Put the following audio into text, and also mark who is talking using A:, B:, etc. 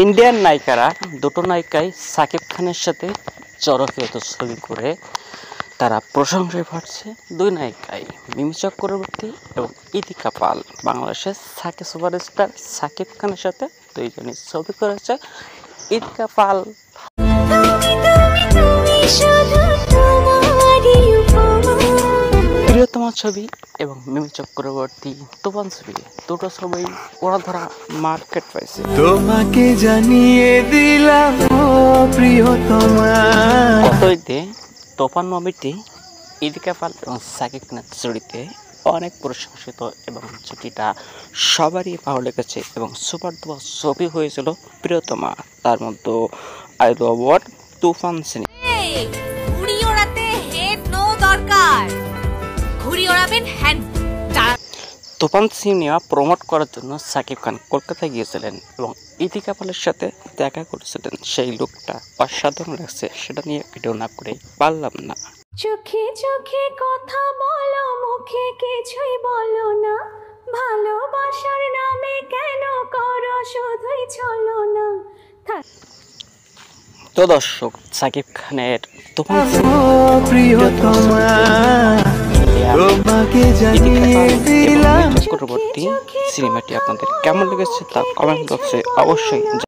A: Indian নায়িকারা দুটো নায়িকাই সাকিব খানের সাথে জনপ্রিয়ত ছবি করে তারা প্রশংসায় পাচ্ছে। দুই নায়িকাই মিমি চক্রবর্তী এবং ইতিকা পাল বাংলাদেশের সাকিব সুপারস্টার সাকিব খানের সাথে দুইজনই ছবি করেছে। ইতিকা পাল প্রিয়তমা ছবি এবং মিমি চক্রবর্তী তুফান ছবি, দুটো ছবি ওরা ধরা মার্কেট পাইছে।
B: তোমাকে জানিয়ে দিলাম প্রিয়তমা।
A: কতইতে তুফান মুভিটি ইতিকা পাল এবং সাকিব খানের জুটিতে অনেক প্রশংসিত এবং জুটিটা সবারই ভালো লেগেছে এবং সুপার ডুপার ছবি হয়েছিল প্রিয়তমা। তার মধ্যে আইলো অ্যাওয়ার্ড তুফান সিনেমা। তুফান সিনেমা প্রমোট করার জন্য সাকিব খান কলকাতায় গিয়েছিলেন এবং ইতিকা পালের সাথে দেখা করেছিলেন। সেই লুকটা অসাধারণ লাগছে, সেটা নিয়ে ভিডিও না করে পারলাম না।
C: চোখে চোখে কথা বলো, মুখে কিছুই বলো না, ভালোবাসার নামে কেন করো শুধুই চলো না।
A: তো দর্শক, সাকিব খানের তুফান
B: প্রিয়তমা তোমাকে জানিয়ে দিলাম
A: চক্রবর্তী সিনেমাটি আপনাদের কেমন লেগেছে তা কমেন্ট বক্সে অবশ্যই